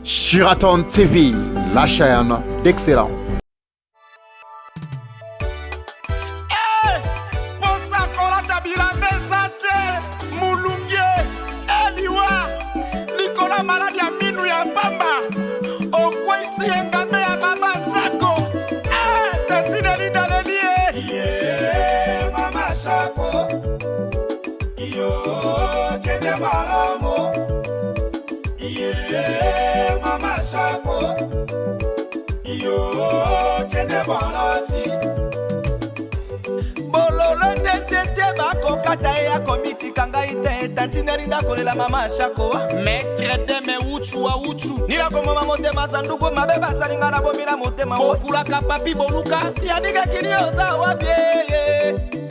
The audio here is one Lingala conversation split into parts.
Shiraton TV, la chaîne d'excellence. Mama Shako, yo kende boloti. Bololo ndete bako kata ya komiti kanga ite tantinerinda kolela Mama Shako. Maître de me uchu wa uchu. Nila komo mamote masanduko mabeba salinga na bomila motema. Okula kapapi boluka yanika kilio za wabye.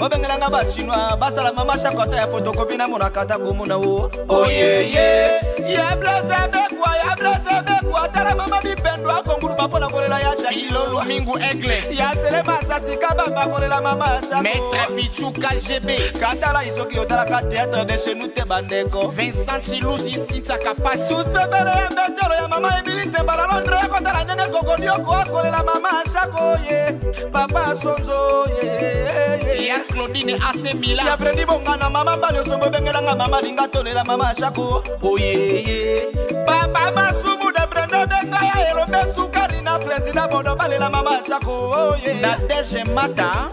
Obengelanga bashinwa basala Mama Shako ta ya fotokopi na monakata komuna wo. Oh yeah. Ya blaze bekwa tala mama bipendo akonguru bapona kolela ya Shakilo Mingu Egle ya selema sasika baba kolela Mama Shako Maître Pichuka GB katala isoki otala ka théâtre de chez nous te bandeko Vincent Chilous ici takapashi tous bebele ya mbetero ya mama Emily Tembala Londres kotala nene kokodio ko kolela Mama Shako ye papa Sonzo ye ya Claudine Asemila ya Freddy Bongana mama bale sombo bengelanga mama linga tolela Mama Shako oye Papa Masumu de Brenda Benga ya Elobe Sukari na President Bodo balela Mama Shako oye na Deshe Mata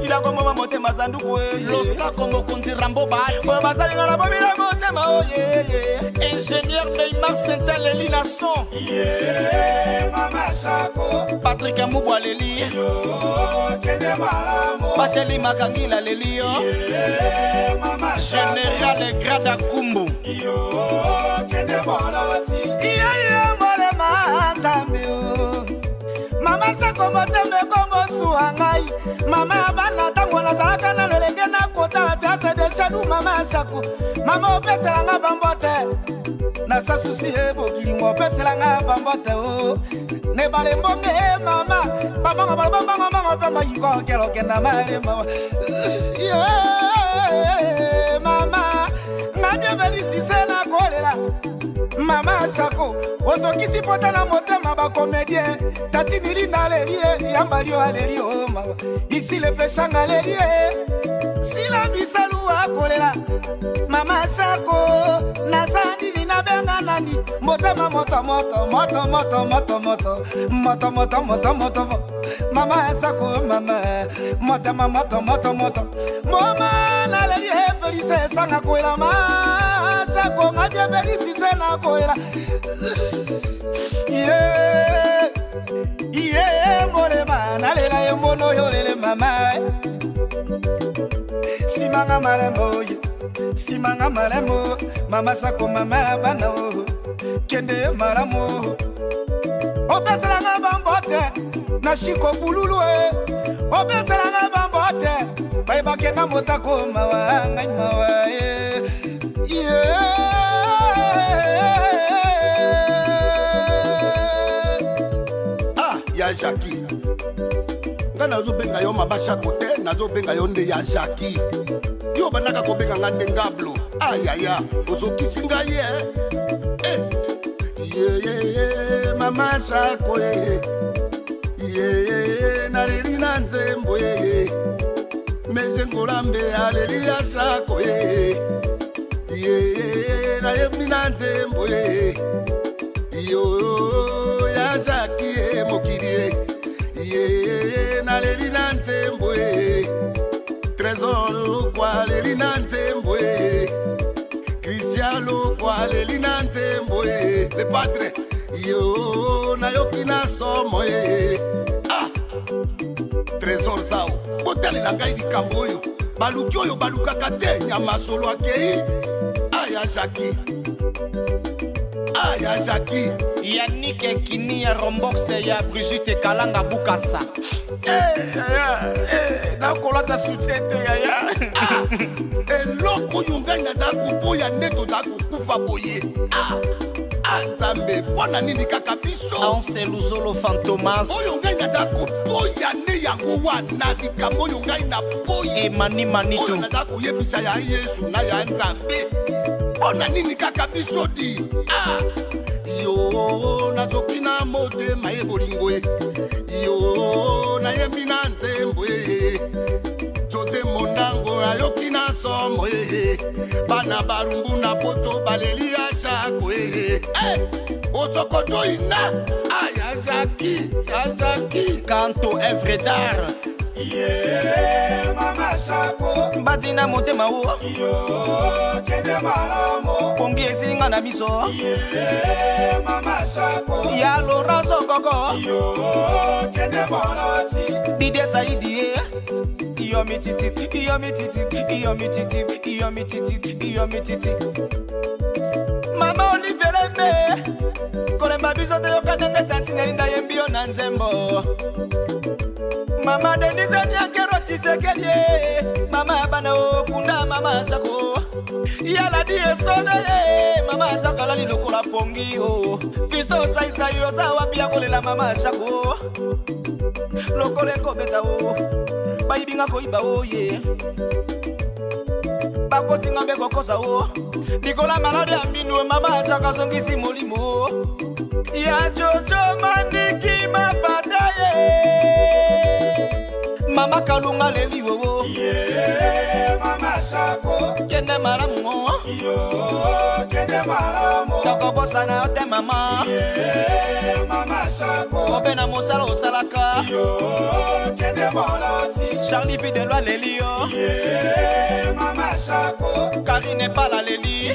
ila komo mamote mazanduko losa komo kunzi rambo bati bazali na bomila motema oye ingénieur Neymar Saint-El Elina Son Mama Shako Patrick Mubwa Leli yo kende malamo Bacheli Makangila Leli yo Mama Shako Général Grada Kumbu yo kende boloti iya mole mazambi Mama Shako motembe kombo suangai Mama abana tango na salaka na lelenge na kota la théâtre de Chadou Mama Shako Mama opeselanga bambote na sasusi ebokilingo opeselanga bambote o ne balembonge mama bamanga balabanga pema yiko kelo kenda malema mama ngabye verisi sena kolela Mama Shako ozokisi pota na motema ba comédien tati nilinda lelie yambalio alelio mama iksi le pechanga lelie sila bisalu akolela Mama Shako nazandi nina benga nani motema moto Mama Shako mama motema moto mama na lelie felice sanga koela Mama Shako ngabye verisi sena koela mole mana lela yembono yolele mama simanga malemo Mama Shako mama bana o kende malamo opeselanga bambote na shiko bululu opeselanga bambote baiba kenda motako mawa ngai mawa ya Jackie nga nazo benga yo Mama Shako te nazo benga yo nde ya Jackie yo banaka ko benga nga ndengablo ayaya ozokisi nga ye Mama Shako na leli na nzembo mejengolambe aleli ya Shako na yembi na nzembo yo ya Jackie mokili na leli na nzembo Trésor kwa leli na nzembo Cristiano kwa leli na nzembo le padre yo na yoki na somo Trésor sao botali na ngai likambo oyo baluki oyo balukaka te nyama solo akei aya Jackie Yannick Kini ya Romboxe ya Brigitte Kalanga Bukasa na kolata soutien te yaya eloko oyo ngai naza koboya nde toza kokufa boye Nzambe pona nini kaka biso Anse Luzolo Fantomas oyo ngai naza koboya nde yango wana likambo oyo ngai na boye Emani Manito oyo naza koyebisa ya Yesu na ya Nzambe pona nini kaka biso di yo na motema ye bolingo yo nayembi na nzembo Jose Mondango ayoki na somo bana barumbu na poto baleli ya shako osokoto ina aya Jackie Kanto Evre d'art Mama Shako Badina motema wo kende malamo Pongi esinga na miso Mama Shako Ya Lorenzo Koko kende moloti Dide Saidi Iyo mititi Mama Olivier me Kolemba biso te yokanenge tantineri nda yembio na nzembo Mama Denise Nyakero Chisekelie Mama Abana Okunda Mama Shako Yala die sone Mama Shako lali lokola pongi Fisto saisa yoza wapia kolela Mama Shako Lokole kobeta Baibinga koiba ye Bakoti ngambe kokosa Nikola malade ambinu Mama Shako zongisi molimo Ya Jojo Maniki mapataye Mama Kalunga leli wo Mama Shako Kende maramu kende malamo Toko bosa na ote mama Mama Shako Obena mosala osalaka kende moloti Charlie Fidelwa leli Mama Shako Karine Pala leli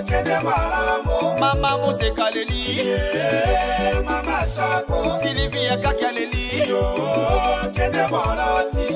kende malamo Mama Museka leli Mama Shako Sylvia Kakia leli kende moloti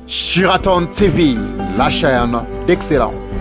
Shiraton TV, la chaîne d'excellence.